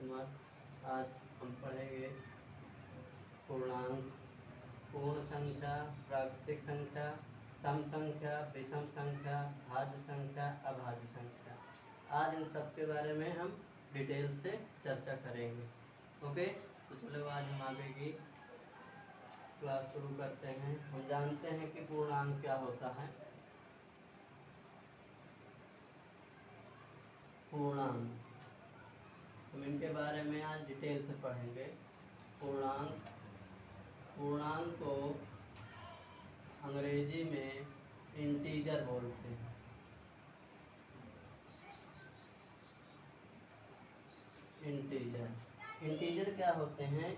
आज हम पढ़ेंगे पूर्णांक, पूर्ण संख्या, प्राकृतिक संख्या, सम संख्या, विषम संख्या, भाज्य संख्या, अभाज्य संख्या। आज इन सब के बारे में हम डिटेल से चर्चा करेंगे। ओके, तो चलो आज हम आगे की क्लास शुरू करते हैं। हम जानते हैं कि पूर्णांक क्या होता है। पूर्णांक हम इनके बारे में आज डिटेल से पढ़ेंगे। पूर्णांक को अंग्रेजी में इंटीजर बोलते हैं। इंटीजर क्या होते हैं?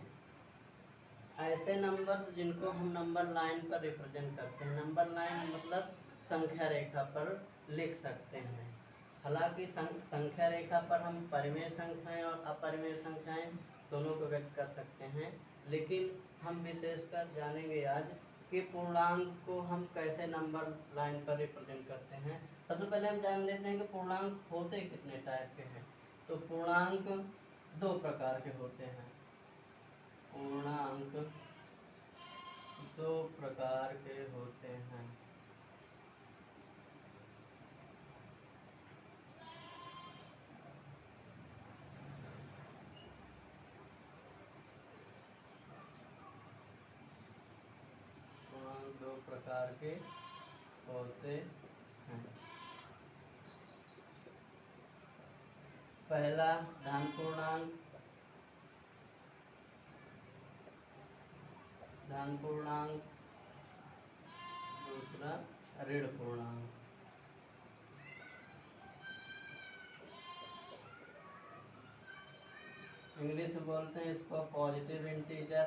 ऐसे नंबर्स जिनको हम नंबर लाइन पर रिप्रेजेंट करते हैं। नंबर लाइन मतलब संख्या रेखा पर लिख सकते हैं। हालांकि संख्या रेखा पर हम परिमेय संख्याएं और अपरिमेय संख्याएं दोनों को व्यक्त कर सकते हैं, लेकिन हम विशेषकर जानेंगे आज कि पूर्णांक को हम कैसे नंबर लाइन पर रिप्रेजेंट करते हैं। सबसे पहले हम जान लेते हैं कि पूर्णांक होते कितने टाइप के हैं। तो पूर्णांक दो प्रकार के होते हैं। पूर्णांक दो प्रकार के होते हैं। पूर्णांक दो प्रकार के होते हैं। पहला धन पूर्णांक, दूसरा ऋण पूर्णांक। इंग्लिश में बोलते हैं इसको पॉजिटिव इंटीजर,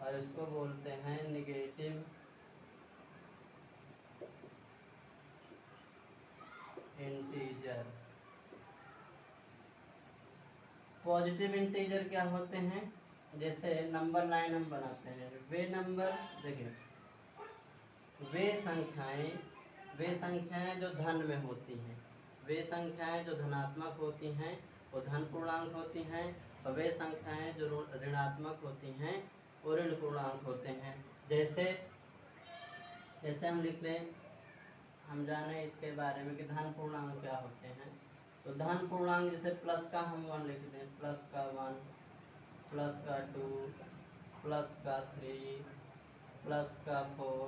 और इसको बोलते हैं निगेटिव इंटीजर। पॉजिटिव इंटीजर क्या होते हैं? जैसे नंबर लाइन हम बनाते हैं, वे नंबर देखिए, वे संख्याएं जो धन में होती हैं, वे संख्याएं जो धनात्मक होती हैं वो धन पूर्णांक होती हैं, और वे संख्याएं जो ऋणात्मक होती हैं वो ऋण पूर्णांक होते हैं। जैसे हम लिख लें, हम जाने इसके बारे में कि धन पूर्णांक क्या होते हैं। तो धन पूर्णांक जैसे प्लस का हम 1 लिख दें, प्लस का 1, प्लस का 2, प्लस का 3, प्लस का 4।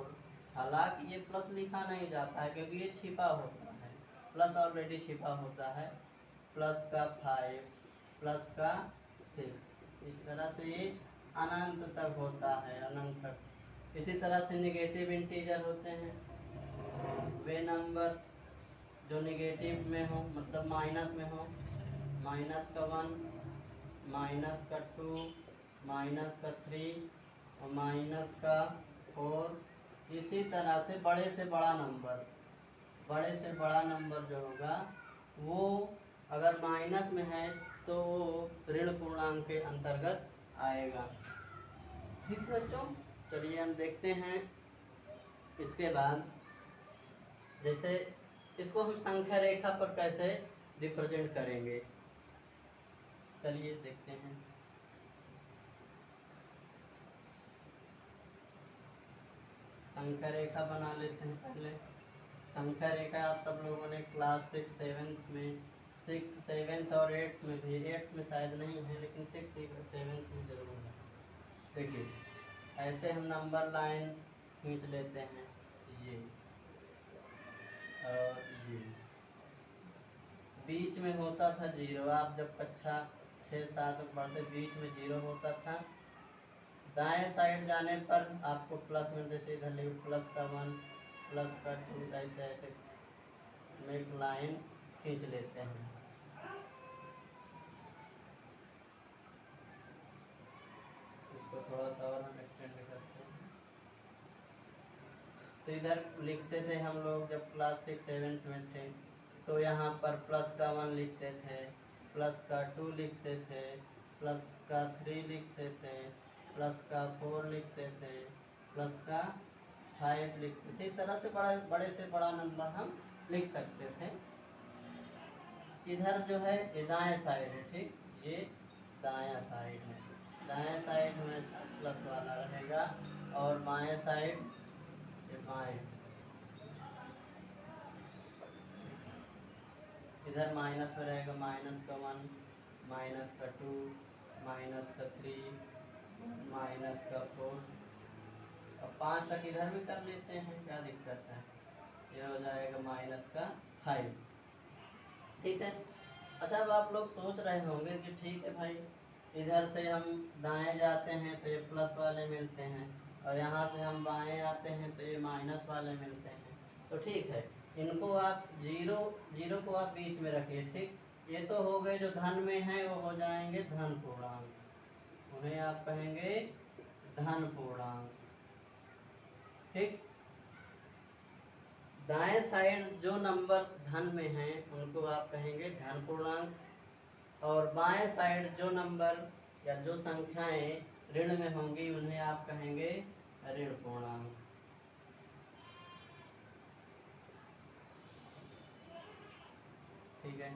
हालांकि ये प्लस लिखा नहीं जाता है क्योंकि ये छिपा होता है, प्लस ऑलरेडी छिपा होता है। प्लस का 5, प्लस का 6, इस तरह से ये अनंत तक होता है, अनंत तक। इसी तरह से निगेटिव इंटीजर होते हैं वे नंबर्स जो निगेटिव में हो, मतलब माइनस में हो। माइनस का 1, माइनस का 2, माइनस का 3 और माइनस का 4। इसी तरह से बड़े से बड़ा नंबर जो होगा वो अगर माइनस में है तो वो ऋण पूर्णांक के अंतर्गत आएगा। ठीक बच्चों, चलिए हम देखते हैं। इसके बाद जैसे इसको हम संख्या रेखा पर कैसे रिप्रेजेंट करेंगे, चलिए देखते हैं। संख्या रेखा बना लेते हैं पहले। संख्या रेखा आप सब लोगों ने क्लास 6, 7th और 8th में भी, 8th में शायद नहीं है लेकिन 6, 7th में जरूर है। देखिए ऐसे हम नंबर लाइन खींच लेते हैं, ये और ये बीच में होता था 0। आप जब कक्षा 6, 7 में पढ़ते बीच में 0 होता था। दाएं साइड जाने पर आपको प्लस में, जैसे इधर लिखो प्लस का 1, प्लस का 2, ऐसे ऐसे हम एक लाइन खींच लेते हैं। इसको थोड़ा सा और हम एक्सटेंड करते हैं। तो इधर लिखते थे हम लोग जब क्लास 6, 7th में थे, तो यहाँ पर प्लस का 1 लिखते थे, प्लस का 2 लिखते थे, प्लस का 3 लिखते थे, प्लस का 4 लिखते थे, प्लस का 5 लिखते थे। इस तरह से बड़े से बड़ा नंबर हम लिख सकते थे। इधर जो है ये दाएं साइड है, ठीक, ये दायां साइड है। दायां साइड हमेशा प्लस वाला रहेगा और बाएं साइड ये बाएं। इधर माइनस में रहेगा माइनस का 1, माइनस का 2, माइनस का 3, माइनस का 4 और 5 तक इधर भी कर लेते हैं, क्या दिक्कत है। ये हो जाएगा माइनस का 5, ठीक है। अच्छा, अब आप लोग सोच रहे होंगे कि ठीक है भाई, इधर से हम दाएं जाते हैं तो ये प्लस वाले मिलते हैं और यहाँ से हम बाएं आते हैं तो ये माइनस वाले मिलते हैं। तो ठीक है, इनको आप जीरो जीरो को आप बीच में रखिए, ठीक। ये तो हो गए जो धन में हैं वो हो जाएंगे धन पूर्णांक, उन्हें आप कहेंगे धन पूर्णांक, ठीक। दाएं साइड जो नंबर्स धन में हैं उनको आप कहेंगे धन पूर्णांक और बाएं साइड जो नंबर या जो संख्याएं ऋण में होंगी उन्हें आप कहेंगे ऋण पूर्णांक, ठीक है।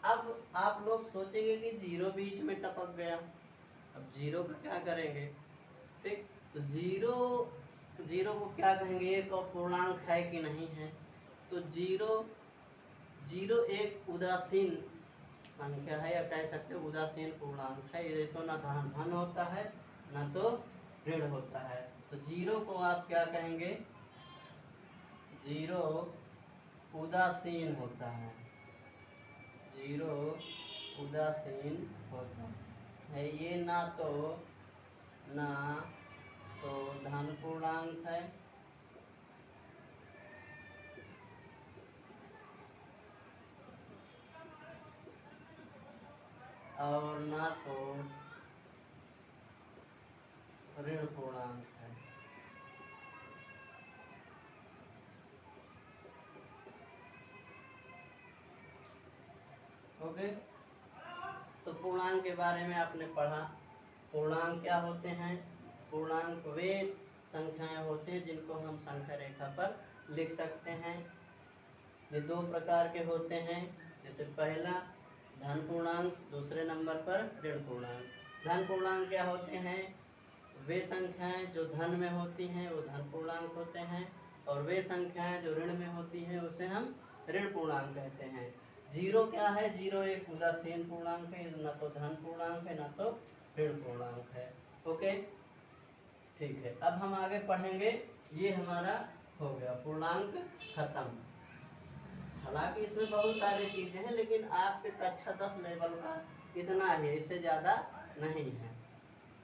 अब आप लोग सोचेंगे कि जीरो बीच में टपक गया, अब जीरो का क्या करेंगे, ठीक। तो जीरो को क्या कहेंगे, एक पूर्णांक है कि नहीं है। तो जीरो एक उदासीन संख्या है या कह सकते हो उदासीन पूर्णांक है। ये तो ना धन होता है ना तो ऋण होता है। तो जीरो को आप क्या कहेंगे, जीरो उदासीन होता है, जीरो उदासीन होता है। ये ना तो धन पूर्णांक है और ना तो ऋण पूर्णांक है। ओके, तो पूर्णांक के बारे में आपने पढ़ा। पूर्णांक क्या होते हैं, पूर्णांक वे संख्याएं होते हैं जिनको हम संख्या रेखा पर लिख सकते हैं। ये दो प्रकार के होते हैं, जैसे पहला धन पूर्णांक, दूसरे नंबर पर ऋण पूर्णांक। धन पूर्णांक क्या होते हैं, वे संख्याएं जो धन में होती हैं वो धन पूर्णांक होते हैं और वे संख्याएं जो ऋण में होती हैं उसे हम ऋण पूर्णांक कहते हैं। जीरो क्या है, जीरो एक उदासीन पूर्णांक है, न तो धन पूर्णांक है न तो ऋण पूर्णांक है। ओके, ठीक है। अब हम आगे पढ़ेंगे, ये हमारा हो गया पूर्णांक खत्म। हालांकि इसमें बहुत सारी चीजें हैं लेकिन आपके कक्षा 10 लेवल का इतना ही, इससे ज़्यादा नहीं है।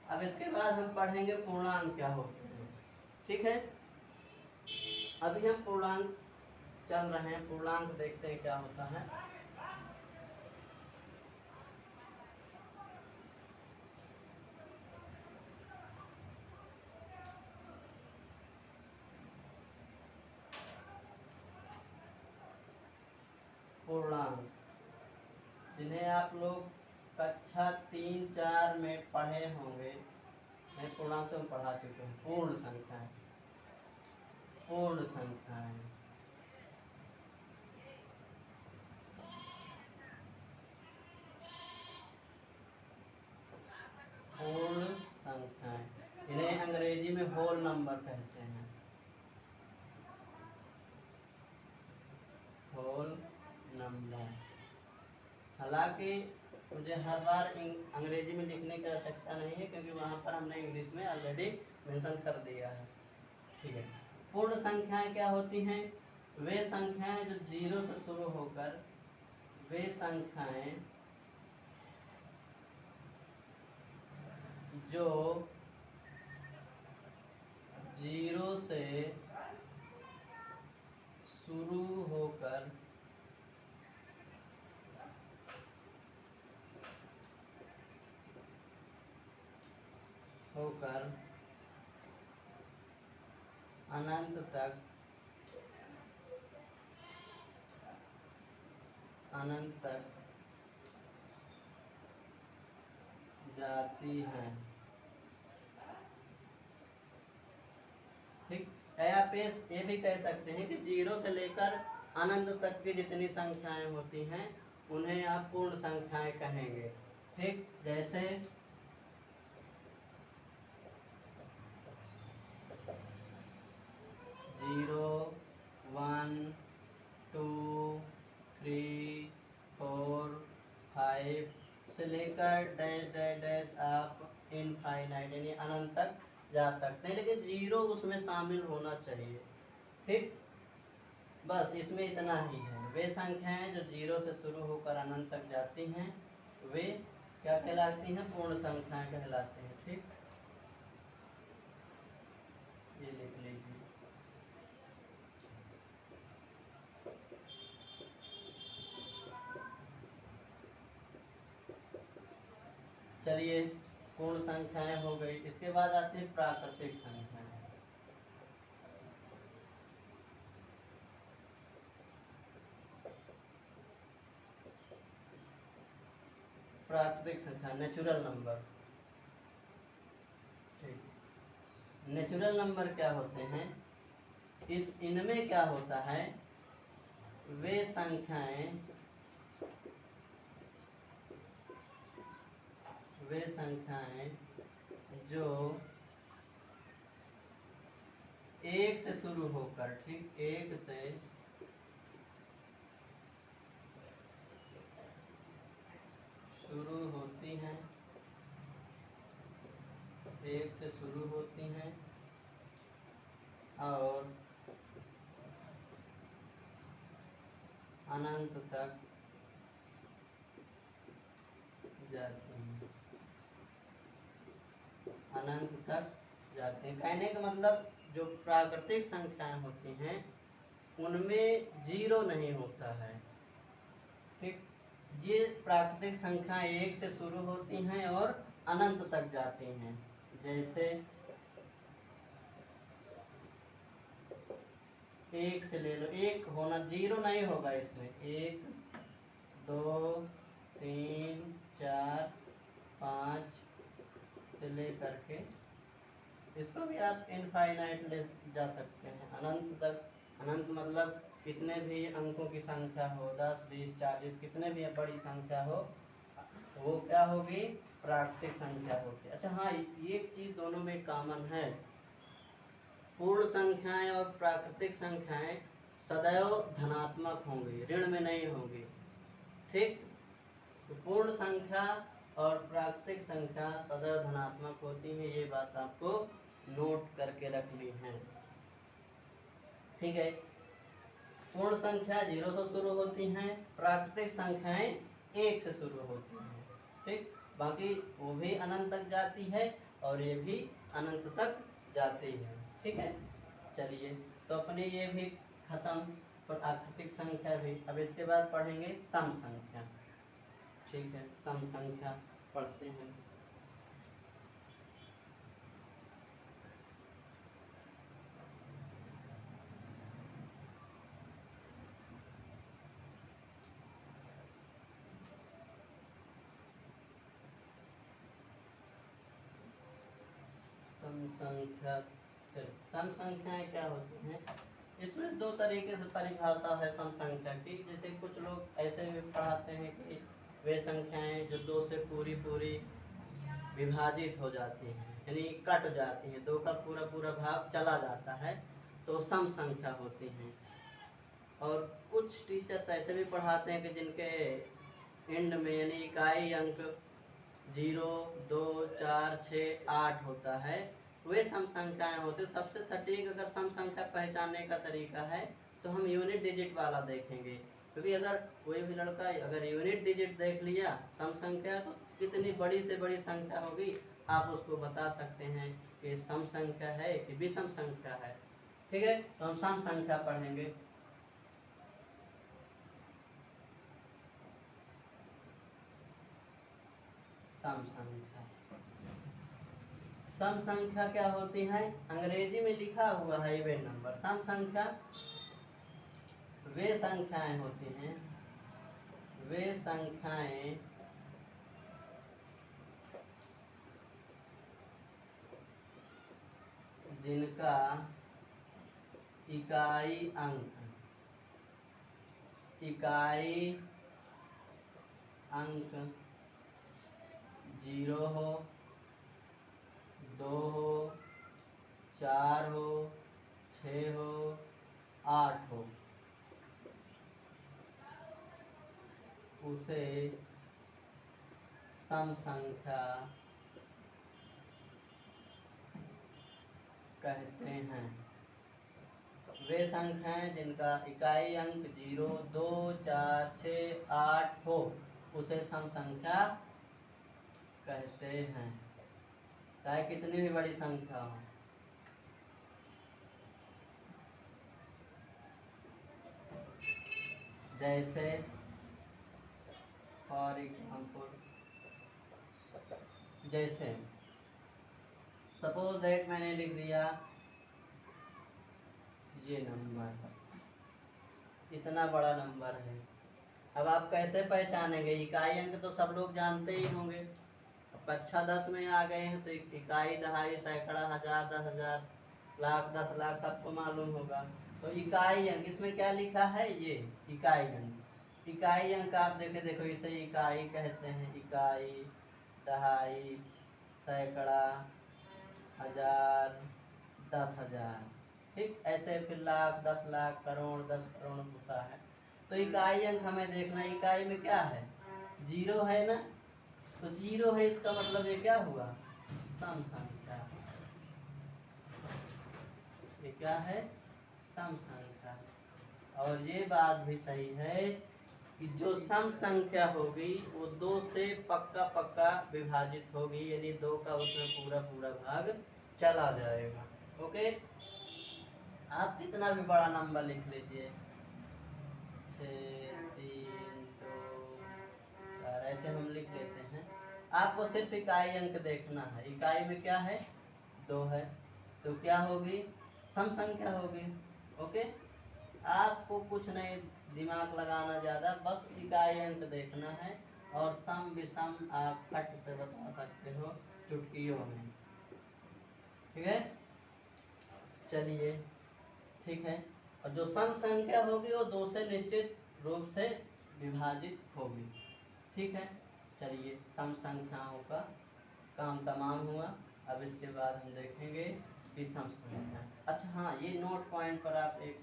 अब इसके बाद हम पढ़ेंगे पूर्णांक क्या होते हैं, ठीक है। अभी हम पूर्णांक चल रहे हैं, पूर्णांक देखते हैं क्या होता है। पूर्णांक जिन्हें आप लोग कक्षा 3-4 में पढ़े होंगे, मैं पूर्णांक तो पढ़ा चुके हैं। पूर्ण संख्याएं, पूर्ण संख्याएं, पूर्ण संख्याएं, इन्हें अंग्रेजी में होल नंबर कहते हैं, होल नंबर। हालांकि मुझे हर बार अंग्रेजी में लिखने की आवश्यकता नहीं है क्योंकि वहाँ पर हमने इंग्लिश में ऑलरेडी मेंशन कर दिया है, ठीक है। पूर्ण संख्याएं क्या होती हैं, वे संख्याएं जो जीरो से शुरू होकर, वे संख्याएं जो जीरो से शुरू होकर अनंत तक जाती हैं, ठीक। या आप ये भी कह सकते हैं कि 0 से लेकर अनंत तक की जितनी संख्याएं होती हैं उन्हें आप पूर्ण संख्याएं कहेंगे। ठीक, जैसे 0, 1, 2, 3, 4, 5 से लेकर डैश डैश डैश आप इनफाइनाइट यानी अनंत तक जा सकते हैं, लेकिन 0 उसमें शामिल होना चाहिए। ठीक, बस इसमें इतना ही है। वे संख्याएं जो 0 से शुरू होकर अनंत तक जाती हैं वे क्या कहलाती हैं? पूर्ण संख्याएं कहलाती हैं। ठीक, ये लिख लीजिए। चलिए, पूर्ण संख्याएं हो गई। इसके बाद आती है प्राकृतिक संख्याएं। प्राकृतिक संख्या, नेचुरल नंबर। ठीक, नेचुरल नंबर क्या होते हैं? इनमें क्या होता है? वे संख्याएं जो 1 से शुरू होकर, ठीक, 1 से शुरू होती हैं, 1 से शुरू होती हैं और अनंत तक जाती हैं, अनंत तक जाते हैं। कहने का मतलब जो प्राकृतिक संख्याएं होती हैं उनमें 0 नहीं होता है। ठीक, ये प्राकृतिक संख्याएं 1 से शुरू होती हैं और अनंत तक जाती हैं। जैसे 1 से ले लो, 1 होना, 0 नहीं होगा इसमें। 1, 2, 3, 4, 5 से लेकर के इसको भी आप इनफाइनाइट ले जा सकते हैं, अनंत तक। अनंत मतलब कितने भी अंकों की संख्या हो, 10, 20, 40, कितने भी बड़ी संख्या हो, वो क्या होगी? प्राकृतिक संख्या होगी। अच्छा हाँ, एक चीज दोनों में कॉमन है, पूर्ण संख्याएं और प्राकृतिक संख्याएं सदैव धनात्मक होंगी, ऋण में नहीं होंगी। ठीक, तो पूर्ण संख्या और प्राकृतिक संख्या सदैव धनात्मक होती है, ये बात आपको नोट करके रखनी है। ठीक है, पूर्ण संख्या 0 से शुरू होती हैं, प्राकृतिक संख्याएं 1 से शुरू होती हैं। ठीक, बाकी वो भी अनंत तक जाती है और ये भी अनंत तक जाती है। ठीक है, चलिए, तो अपने ये भी खत्म, प्राकृतिक संख्या भी। अब इसके बाद पढ़ेंगे सम संख्या। ठीक है, सम संख्या पढ़ते हैं। सम संख्या, सम संख्याएं क्या होती हैं? इसमें दो तरीके से परिभाषा है सम संख्या की। जैसे कुछ लोग ऐसे भी पढ़ाते हैं कि वे संख्याएं जो 2 से पूरी पूरी विभाजित हो जाती हैं, यानी कट जाती हैं, 2 का पूरा पूरा भाग चला जाता है, तो सम संख्या होती हैं। और कुछ टीचर्स ऐसे भी पढ़ाते हैं कि जिनके एंड में यानी इकाई अंक 0, 2, 4, 6, 8 होता है, वे सम संख्याएं होती। सबसे सटीक अगर सम संख्या पहचानने का तरीका है तो हम यूनिट डिजिट वाला देखेंगे, क्योंकि अगर कोई भी लड़का अगर यूनिट डिजिट देख लिया सम संख्या, तो कितनी बड़ी से बड़ी संख्या होगी आप उसको बता सकते हैं कि सम संख्या है कि विषम संख्या है। ठीक है, तो हम सम संख्या पढ़ेंगे। सम संख्या, सम संख्या क्या होती है? अंग्रेजी में लिखा हुआ है इवन नंबर। सम संख्या वे संख्याएं होती हैं, वे संख्याएं जिनका इकाई अंक, इकाई अंक 0 हो, 2 हो, 4 हो, 6 हो, 8 हो, उसे सम संख्या कहते हैं। वे संख्याएं जिनका इकाई अंक 0, 2, 4, 6, 8 हो उसे सम संख्या कहते हैं, चाहे कितनी भी बड़ी संख्या हो। जैसे फॉर एग्जाम्पल, जैसे सपोज दैट मैंने लिख दिया ये नंबर, इतना बड़ा नंबर है। अब आप कैसे पहचानेंगे? इकाई अंक तो सब लोग जानते ही होंगे। अब कक्षा 10 में आ गए हैं तो इकाई, दहाई, सैकड़ा, हजार, 10,000, लाख, 10 लाख सबको मालूम होगा। तो इकाई अंक, इसमें क्या लिखा है? ये इकाई अंक। इकाई अंक आप देखो इसे इकाई कहते हैं। इकाई, दहाई, सैकड़ा, हजार, 10,000, ठीक। ऐसे फिर लाख, 10 लाख, करोड़, 10 करोड़ होता है। तो इकाई अंक हमें देखना है। इकाई में क्या है? 0 है ना, तो 0 है, इसका मतलब ये क्या हुआ? सम संख्या। ये क्या है? सम संख्या। और ये बात भी सही है कि जो सम संख्या होगी वो 2 से पक्का पक्का विभाजित होगी, यानी 2 का उसमें पूरा पूरा भाग चला जाएगा। ओके, आप कितना भी बड़ा नंबर लिख लीजिए, 6, 3, 2, 4, ऐसे हम लिख लेते हैं। आपको सिर्फ इकाई अंक देखना है। इकाई में क्या है? 2 है, तो क्या होगी? सम संख्या होगी। ओके, आपको कुछ नहीं दिमाग लगाना ज़्यादा, बस इकाई अंक देखना है और सम विषम आप फट से बता सकते हो चुटकियों में। ठीक है, चलिए, ठीक है। और जो सम संख्या होगी वो 2 से निश्चित रूप से विभाजित होगी। ठीक है, चलिए, सम संख्याओं का काम तमाम हुआ। अब इसके बाद हम देखेंगे विषम संख्या। अच्छा हाँ, ये नोट पॉइंट पर आप एक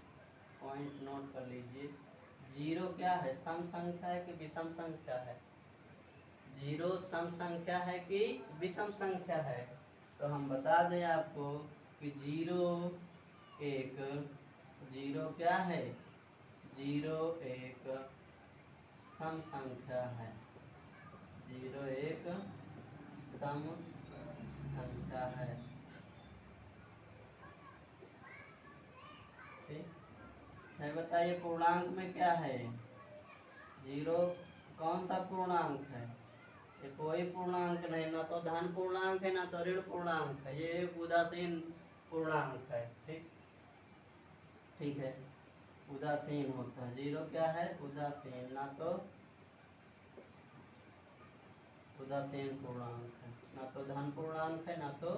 पॉइंट नोट कर लीजिए। 0 क्या है? सम संख्या है कि विषम संख्या है? 0 सम संख्या है कि विषम संख्या है? तो हम बता दें आपको कि 0 क्या है? 0 एक सम संख्या है। 0 एक सम संख्या है। ठीक, अच्छा बताइए पूर्णांक में क्या है? 0 कौन सा पूर्णांक है? ये कोई पूर्णांक नहीं, ना तो धन पूर्णांक है ना तो ऋण पूर्णांक है, ये एक उदासीन पूर्णांक है। ठीक, ठीक है, उदासीन होता है। 0 क्या है? उदासीन, ना तो उदासीन पूर्णांक है, ना तो धन पूर्णांक है ना तो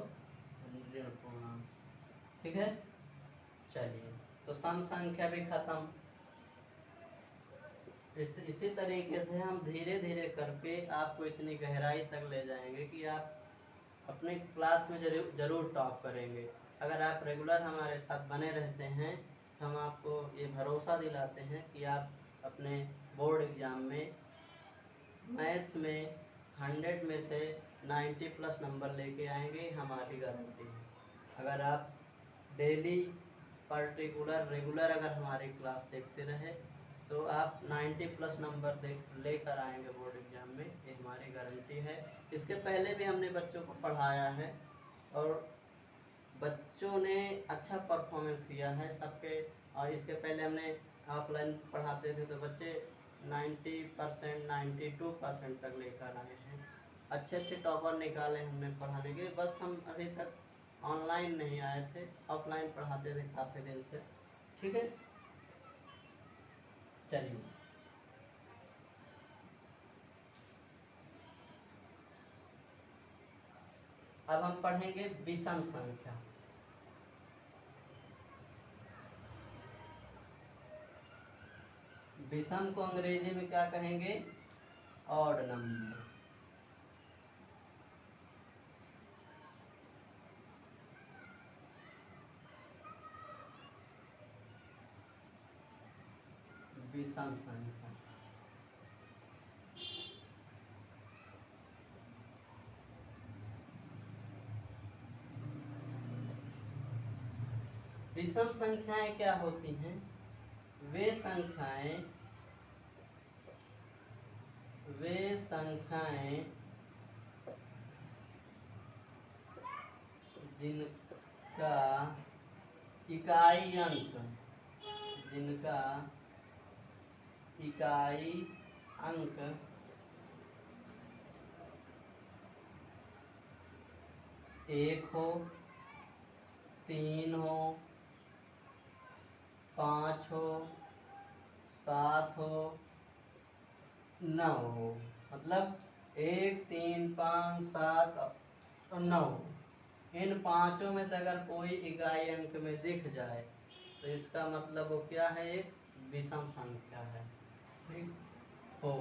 ऋण पूर्णांक। ठीक है, चलिए, तो सम संख्या भी खत्म। इसी तरीके से हम धीरे धीरे करके आपको इतनी गहराई तक ले जाएंगे कि आप अपने क्लास में जरूर टॉप करेंगे। अगर आप रेगुलर हमारे साथ बने रहते हैं, हम आपको ये भरोसा दिलाते हैं कि आप अपने बोर्ड एग्ज़ाम में मैथ्स में 100 में से 90 प्लस नंबर लेके आएंगे, हमारी गारंटी है। अगर आप डेली रेगुलर अगर हमारी क्लास देखते रहे तो आप 90 प्लस नंबर लेकर आएंगे बोर्ड एग्ज़ाम में, ये हमारी गारंटी है। इसके पहले भी हमने बच्चों को पढ़ाया है और बच्चों ने अच्छा परफॉर्मेंस किया है सबके। और इसके पहले हमने ऑफलाइन पढ़ाते थे तो बच्चे 90%, 92% तक लेकर आए हैं। अच्छे अच्छे टॉपर निकाले हमने पढ़ाने के लिए। बस हम अभी तक ऑनलाइन नहीं आए थे, ऑफलाइन पढ़ाते थे काफ़ी दिन से। ठीक है, चलिए, अब हम पढ़ेंगे विषम संख्या। विषम को अंग्रेजी में क्या कहेंगे? Odd number. विषम संख्या। विषम संख्याएं क्या होती हैं? वे संख्याएं जिनका इकाई अंक 1 हो, 3 हो, 5 हो, 7 हो, 9 हो। मतलब 1, 3, 5, 7 और 9, इन पांचों में से अगर कोई इकाई अंक में दिख जाए तो इसका मतलब वो क्या है? एक विषम संख्या है। ठीक हो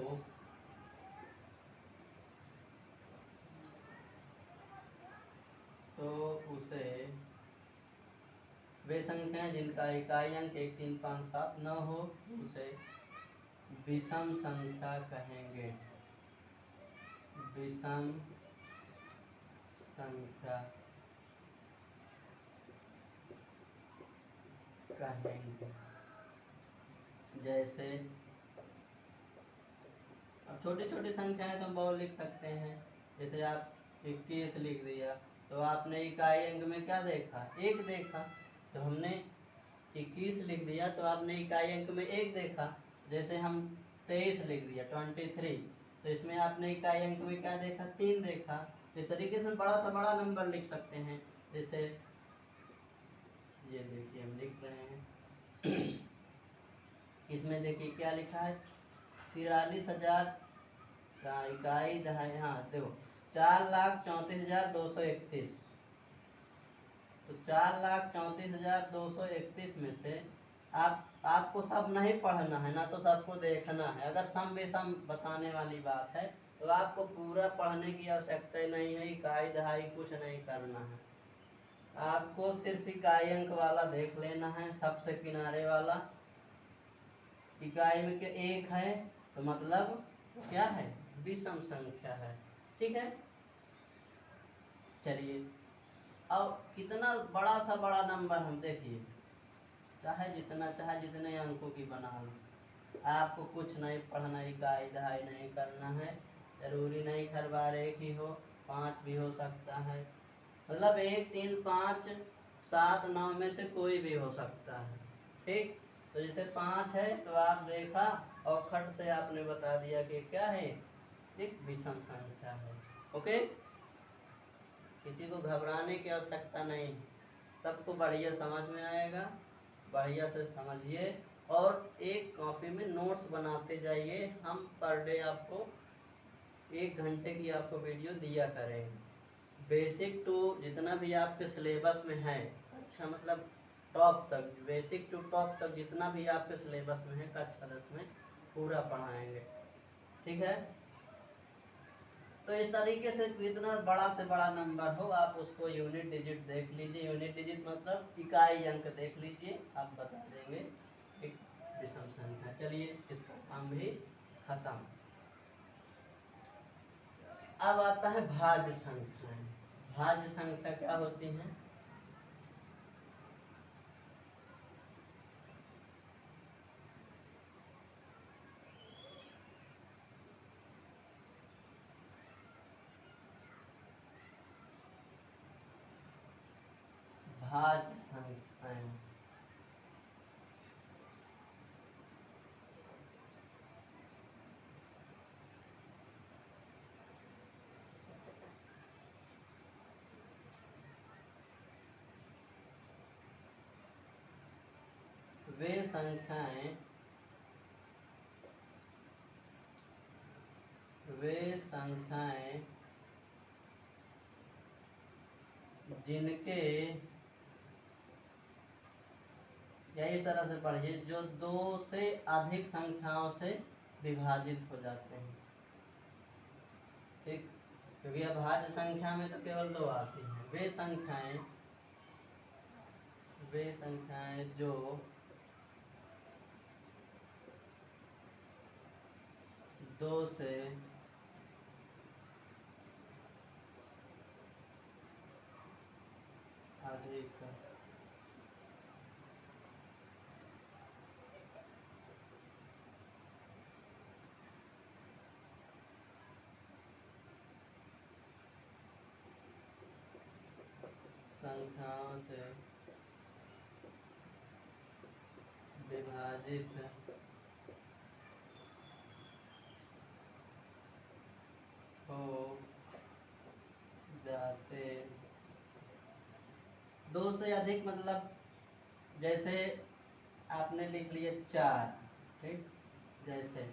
तो उसे, वे संख्याएं जिनका इकाई अंक 1, 3, 5, 7, 9 हो, उसे विषम संख्या कहेंगे। विषम संख्या कहेंगे। जैसे अब छोटी छोटी संख्याएं तो हम बहुत लिख सकते हैं। जैसे आप 21 लिख दिया तो आपने इकाई अंक में क्या देखा? 1 देखा। तो हमने 21 लिख दिया तो आपने इकाई अंक में 1 देखा। जैसे हम 23 लिख दिया 23, तो इसमें आपने इकाई अंक में क्या देखा? 3 देखा। इस तरीके से बड़ा सा बड़ा नंबर लिख सकते हैं। जैसे ये देखिए हम लिख रहे हैं इसमें देखिए क्या लिखा है? 43,000 का इकाई दहाई, हाँ देखो 4,34,231। तो 4,34,231 में से आपको सब नहीं पढ़ना है ना, तो सबको देखना है। अगर सम विषम बताने वाली बात है तो आपको पूरा पढ़ने की आवश्यकता ही नहीं है, इकाई दहाई कुछ नहीं करना है। आपको सिर्फ इकाई अंक वाला देख लेना है, सबसे किनारे वाला। इकाई में क्या 1 है तो मतलब क्या है? विषम संख्या है। ठीक है, चलिए अब कितना बड़ा सा बड़ा नंबर हम देखिए, चाहे जितने अंकों की बना लो, आपको कुछ नहीं पढ़ना, इकाई दहाई नहीं करना है। जरूरी नहीं हर बार 1 ही हो, 5 भी हो सकता है। मतलब 1, 3, 5, 7, 9 में से कोई भी हो सकता है। ठीक, तो जैसे 5 है तो आप देखा और खट से आपने बता दिया कि क्या है? एक विषम संख्या है। ओके, किसी को घबराने की आवश्यकता नहीं, सबको बढ़िया समझ में आएगा। बढ़िया से समझिए और एक कॉपी में नोट्स बनाते जाइए। हम पर डे आपको 1 घंटे की आपको वीडियो दिया करेंगे। बेसिक टू जितना भी आपके सिलेबस में है, अच्छा मतलब टॉप तक, बेसिक टू टॉप तक जितना भी आपके सिलेबस में है कक्षा 10 में पूरा पढ़ाएंगे। ठीक है, तो इस तरीके से कितना बड़ा से बड़ा नंबर हो आप उसको यूनिट डिजिट देख लीजिए। यूनिट डिजिट मतलब इकाई अंक देख लीजिए, आप बता देंगे एक विषम संख्या। चलिए इसका काम भी खत्म। अब आता है भाज्य संख्याएं। भाज्य संख्या क्या होती हैं? भाज्य संख्याएं वे संख्याएं जिनके या इस तरह से पढ़िए, जो दो से अधिक संख्याओं से विभाजित हो जाते हैं। ठीक, क्योंकि अभाज्य संख्या में तो केवल दो आती हैं। वे संख्याएं जो दो से अधिक संख्याओं से विभाजित हो जाते, दो से अधिक मतलब जैसे आपने लिख लिया 4, ठीक, जैसे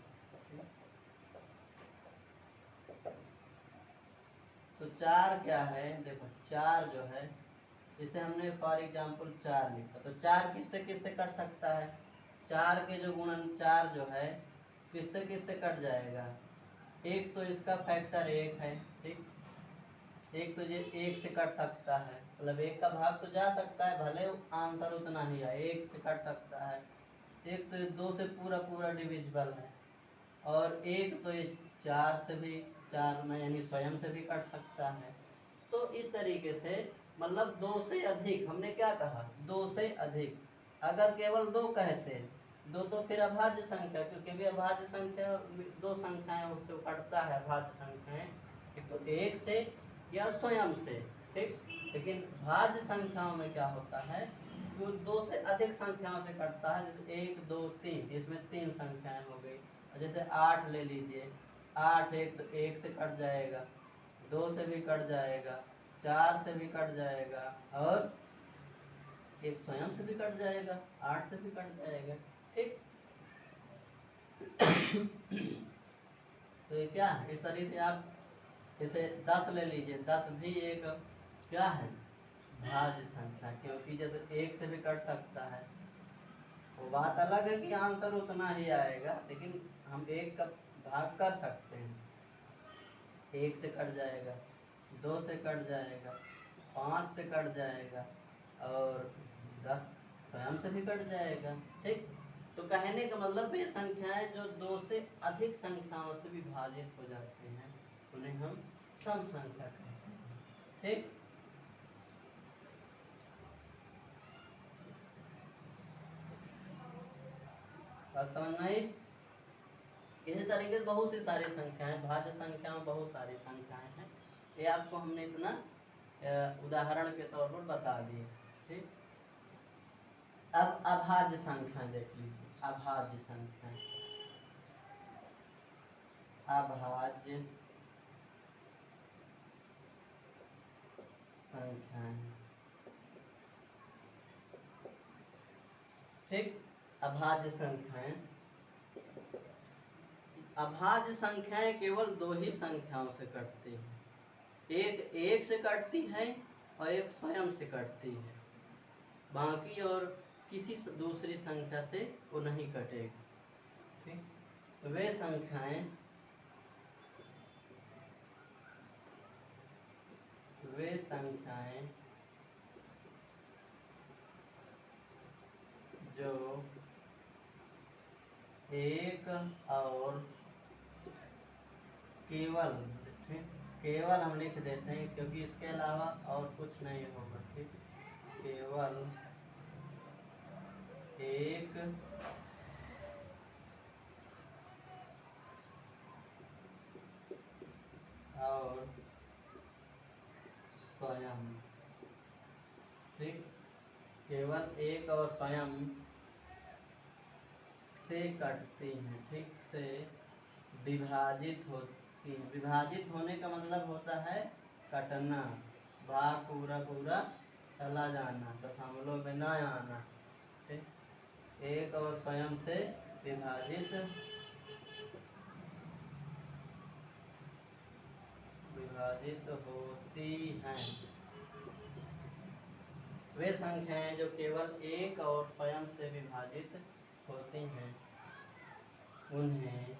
तो 4 क्या है, देखो 4 जो है, इसे हमने फॉर एग्जाम्पल 4 लिखा, तो 4 किससे किससे कट सकता है, 4 के जो गुणन 4 जो है किससे किससे कट जाएगा, एक तो इसका फैक्टर 1 है, ठीक, एक तो ये 1 से कट सकता है, मतलब 1 का भाग तो जा सकता है, भले आंसर उतना ही है, 1 से कट सकता है, एक तो ये 2 से पूरा पूरा डिविजिबल है, और एक तो ये 4 से भी, 4 में यानी स्वयं से भी कट सकता है। तो इस तरीके से मतलब 2 से अधिक, हमने क्या कहा 2 से अधिक, अगर केवल 2 कहते, 2 तो फिर अभाज्य संख्या, क्योंकि भी अभाज्य संख्या 2 संख्याएं उससे कटता है, अभाज्य संख्याएं, तो 1 से या स्वयं से, ठीक, लेकिन भाज्य संख्याओं में क्या होता है, जो 2 से अधिक संख्याओं से कटता है, जैसे 1 2 3, इसमें 3 संख्याएं हो गई, जैसे 8 ले लीजिए, 8 एक तो 1 से कट जाएगा, 2 से भी कट जाएगा, 4 से भी कट जाएगा, और एक स्वयं से भी कट जाएगा, 8 से भी कट जाएगा, ठीक। तो ये क्या है, इस तरीके से आप जैसे 10 ले लीजिए, 10 भी एक क्या है, भाज्य संख्या, क्योंकि जब 1 से भी कट सकता है, वो बात अलग है कि आंसर उतना ही आएगा, लेकिन हम 1 का भाग कर सकते हैं, 1 से कट जाएगा, 2 से कट जाएगा, 5 से कट जाएगा, और 10 स्वयं से भी कट जाएगा, ठीक। तो कहने का मतलब वे संख्याएं जो 2 से अधिक संख्याओं से विभाजित हो जाते हैं, उन्हें हम सम संख्या कहते हैं, ठीक। बात समझ में आई। इसी तरीके से बहुत सी सारी संख्याएं, भाज्य संख्याओं बहुत सारी संख्याएं हैं, ये आपको हमने इतना उदाहरण के तौर पर बता दिए, ठीक। अब अभाज्य संख्याएं देख लीजिए, अभाज्य संख्याएं, अभाज्य संख्याएं, ठीक। अभाज्य संख्याएं, अभाज्य संख्याएं केवल 2 ही संख्याओं से कटती हैं, एक 1 से कटती है और एक स्वयं से कटती है, बाकी और किसी दूसरी संख्या से वो नहीं कटेगी, ठीक। तो वे संख्याएं जो एक और केवल, ठीक, केवल हम लिख देते हैं क्योंकि इसके अलावा और कुछ नहीं होगा, ठीक, केवल एक और स्वयं, ठीक, केवल एक और स्वयं से कटती हैं, ठीक, से विभाजित होती हैं। विभाजित होने का मतलब होता है कटना, भाग पूरा पूरा चला जाना, दशमलव में ना आना, ठीक, एक और स्वयं से विभाजित होती हैं, वे संख्याएं जो केवल एक और स्वयं से विभाजित होती हैं उन्हें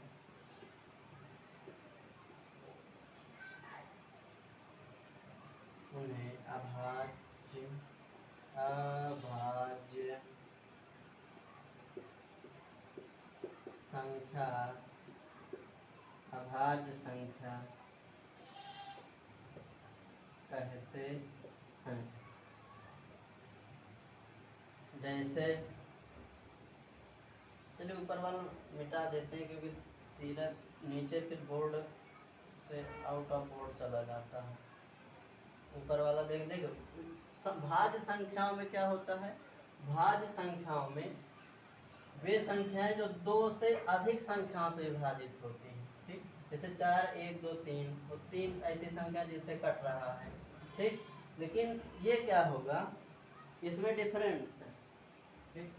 अभाज्य संख्या कहते हैं। जैसे चलिए ऊपर वाला मिटा देते हैं क्योंकि तीरा नीचे फिर बोर्ड से आउट ऑफ बोर्ड चला जाता है। ऊपर वाला देखो भाज्य संख्याओं में क्या होता है, भाज्य संख्याओं में वे संख्याएं जो दो से अधिक संख्याओं से विभाजित होती हैं, ठीक। जैसे 4 1 2 3 और 3 ऐसी संख्या जिससे कट रहा है, ठीक। लेकिन ये क्या होगा, इसमें डिफरेंस है, ठीक।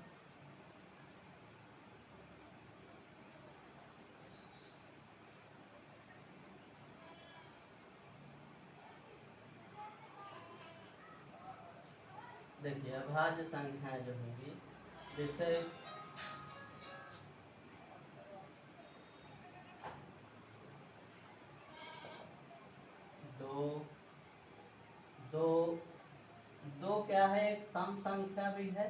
देखिए अभाज्य संख्याएं जो होंगी, जैसे दो क्या है, एक सम संख्या भी है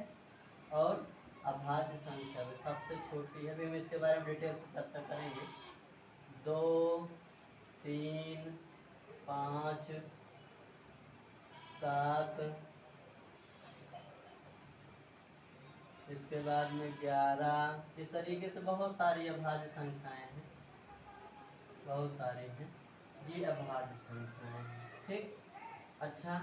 और अभाज्य संख्या भी सबसे छोटी है। अभी हम इसके बारे में डिटेल से चर्चा करेंगे। 2 3 5 7, इसके बाद में 11, इस तरीके से बहुत सारी अभाज्य संख्याएं हैं, बहुत सारी हैं, ये अभाज्य संख्याएं हैं, ठीक। अच्छा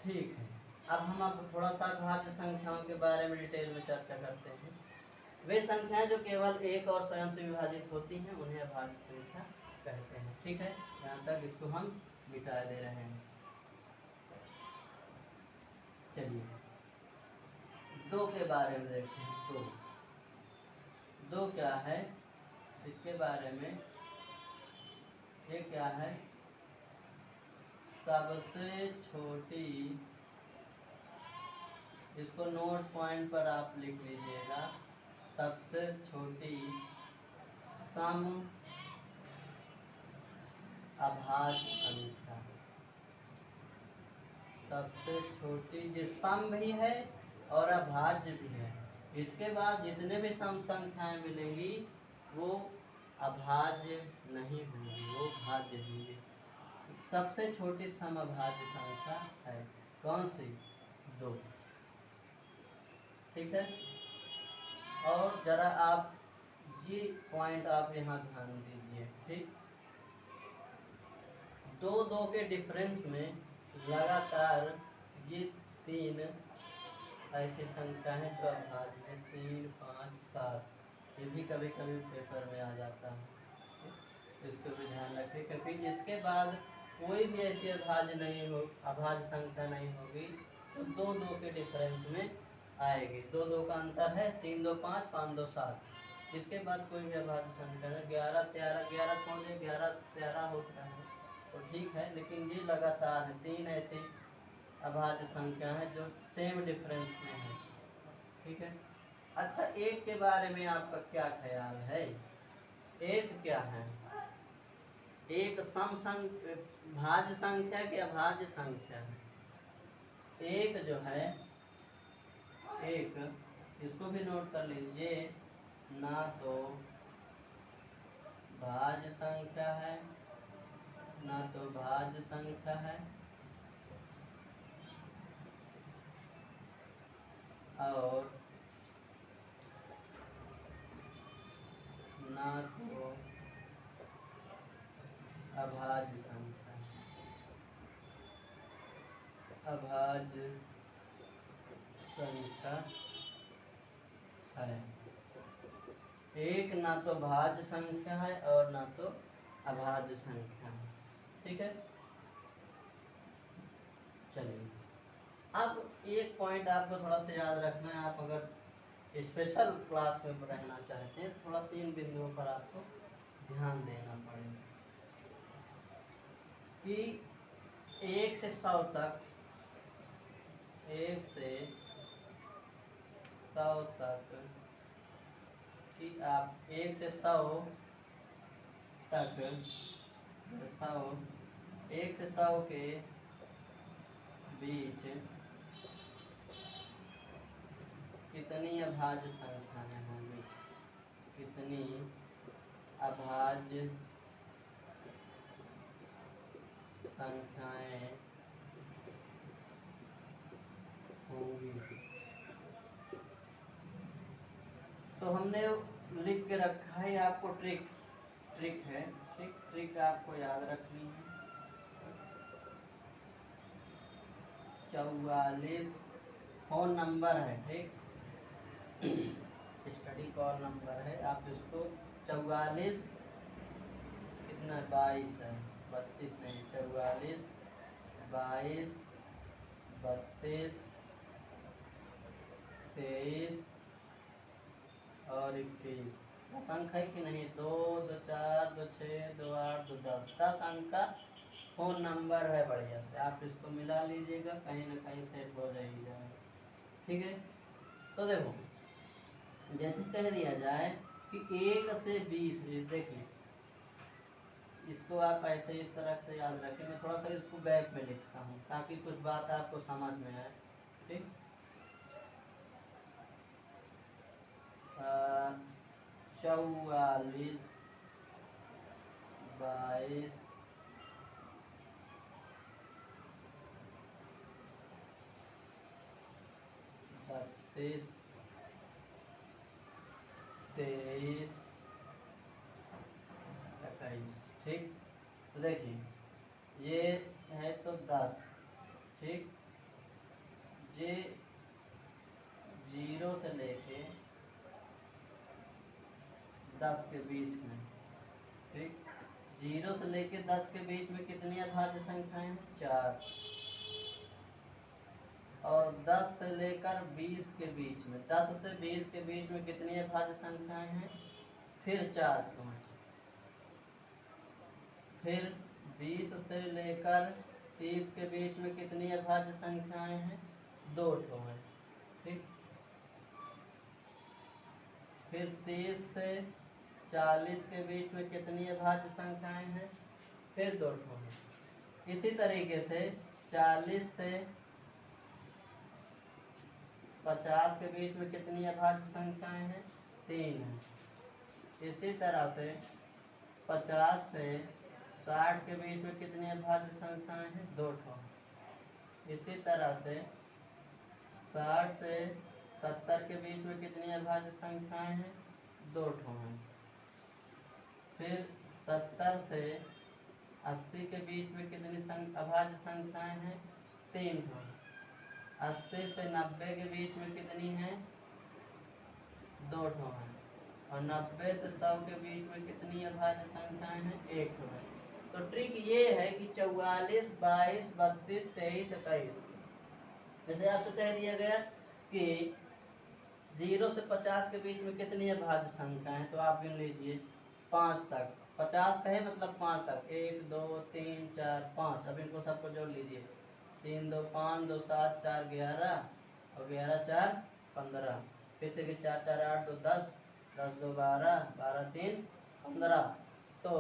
ठीक है, अब थोड़ा सा अभाज्य संख्याओं के बारे में डिटेल में चर्चा करते हैं। वे संख्याएं जो केवल एक और स्वयं से विभाजित होती हैं उन्हें अभाज्य संख्या कहते हैं, ठीक है। यहाँ तक इसको हम मिटा दे रहे हैं। चलिए 2 के बारे में देखते हैं। 2 क्या है, इसके बारे में, ये क्या है, सबसे छोटी, इसको नोट पॉइंट पर आप लिख लीजिएगा, सबसे छोटी सम अभाज्य संख्या, सबसे छोटी जो सम भी है और अभाज्य भी है। इसके बाद जितने भी सम संख्याएं मिलेंगी वो अभाज्य नहीं होंगी, वो भाज्य होंगी। सबसे छोटी सम अभाज्य संख्या है कौन सी, 2, ठीक है। और जरा आप ये पॉइंट आप यहाँ ध्यान दीजिए, ठीक। 2 के डिफरेंस में लगातार ये 3 ऐसी संख्या है जो अभाज्य है, 3 5 7, ये भी कभी कभी पेपर में आ जाता है, तो इसको भी ध्यान रखें, क्योंकि इसके बाद कोई भी ऐसी अभाज्य संख्या नहीं होगी तो 2 के डिफरेंस में आएगी। 2 का अंतर है, 3 2 5 5 2 7, इसके बाद कोई भी अभाज्य संख्या है। 11 13, 11 छोड़ दिए, 11 13 होता है तो ठीक है, लेकिन ये लगातार है, 3 ऐसी अभाज्य संख्या है जो सेम डिफरेंस में है, ठीक है। अच्छा 1 के बारे में आपका क्या ख्याल है, 1 क्या है, एक भाज्य संख्या की अभाज्य संख्या है। 1 जो है, 1 इसको भी नोट कर लीजिए, ना तो भाज्य संख्या है ना तो भाज्य संख्या है और ना तो अभाज्य संख्या, अभाज्य संख्या है। 1 ना तो भाज्य संख्या है और ना तो अभाज्य संख्या है, ठीक है। चलिए अब एक पॉइंट आपको थोड़ा सा याद रखना है, आप अगर स्पेशल क्लास में रहना चाहते हैं थोड़ा सा इन बिंदुओं पर आपको ध्यान देना पड़ेगा कि 1 से 100 तक 1 से 100 तक कि आप 1 से 100 तक 100 1 से 100 के बीच कितनी अभाज्य संख्याएं होंगी, कितनी अभाज्य संख्याएं होंगी। तो हमने लिख के रखा है, आपको ट्रिक है, ट्रिक आपको याद रखनी है। 44 फोन नंबर है, ठीक, स्टडी कॉल नंबर है। आप इसको 44 कितना 22 है, 32 नहीं, 44 22 32 23 और 21 10 अंक है कि नहीं, 2 2 4 2 6 2 8 2 10 अंक का फोन नंबर है। बढ़िया से आप इसको मिला लीजिएगा, कहीं ना कहीं सेट हो जाएगा, ठीक है। तो देखो जैसे कह दिया जाए कि 1 से 20, देखिए इसको आप ऐसे इस तरह से याद रखें। मैं थोड़ा सा इसको गैप में लिखता हूँ ताकि कुछ बात आपको समझ में आए, ठीक। 44 22 32 23 21, ठीक। तो देखिए ये है तो 10, ठीक, ये 0 से लेके 10 के बीच में, ठीक, 0 से लेके 10 के बीच में कितनी अभाज्य संख्याएं हैं, 4। और 10 से लेकर 20 के बीच में, 10 से 20 के बीच में कितनी अभाज्य संख्याएं हैं, फिर 4 ठो हैं। फिर 20 से लेकर 30 के बीच में कितनी अभाज्य संख्याएं हैं, 2 ठो हैं, ठीक। फिर 30 से 40 के बीच में कितनी अभाज्य संख्याएं हैं, फिर 2 ठो हैं। इसी तरीके से 40 से 50 के बीच में कितनी अभाज्य संख्याएं हैं, 3 हैं। इसी तरह से 50 से 60 के बीच में कितनी अभाज्य संख्याएं हैं, 2 ठो। इसी तरह से 60 से 70 के बीच में कितनी अभाज्य संख्याएं हैं, 2 ठो हैं। फिर 70 से 80 के बीच में कितनी अभाज्य संख्याएं हैं, 3 ठो। 80 से 90 के बीच में कितनी हैं, 2 ठो हैं। और 90 से 100 के बीच में कितनी अभाज्य संख्याएं हैं, 1 ठो है। तो ट्रिक ये है कि 44 22 32 23 21, जैसे आपसे कह दिया गया कि 0 से 50 के बीच में कितनी अभाज्य संख्या है, तो आप गिन लीजिए 5 तक। 50 का है मतलब 5 तक, 1 2 3 4 5। अब इनको सबको जोड़ लीजिए, 3 2 5 2 7 4 11 और 11 4 15। फिर से 4 4 8 2 10 10 2 12 12 3 15। तो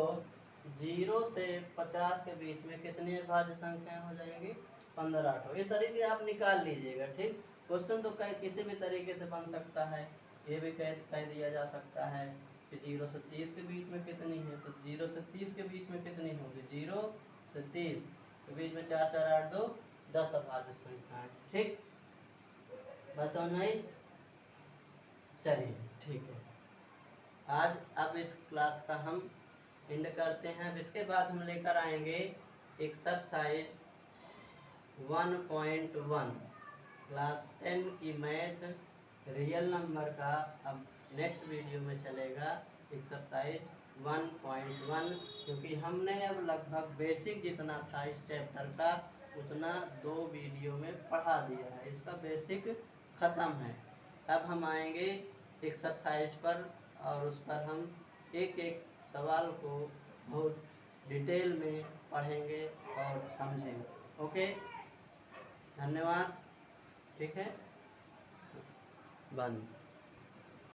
0 से 50 के बीच में कितनी अभाज्य संख्याएं हो जाएंगी, 15 ठो। इस तरीके आप निकाल लीजिएगा, ठीक। क्वेश्चन तो किसी भी तरीके से बन सकता है। ये भी कह दिया जा सकता है कि 0 से 30 के बीच में कितनी है, तो 0 से 30 के बीच में कितनी होगी, 0 से 30 के बीच में 4 4 8 2 10 अभाज्य संख्याएं, ठीक। बस समझ में आई? चलिए ठीक है, आज अब इस क्लास का हम एंड करते हैं। अब इसके बाद हम लेकर आएंगे एक्सरसाइज 1.1 क्लास 10 की मैथ रियल नंबर का। अब नेक्स्ट वीडियो में चलेगा एक्सरसाइज 1.1, क्योंकि हमने अब लगभग बेसिक जितना था इस चैप्टर का उतना 2 वीडियो में पढ़ा दिया है, इसका बेसिक ख़त्म है। अब हम आएंगे एक्सरसाइज पर और उस पर हम एक एक सवाल को बहुत डिटेल में पढ़ेंगे और समझेंगे। ओके, धन्यवाद। ठीक है, बंद।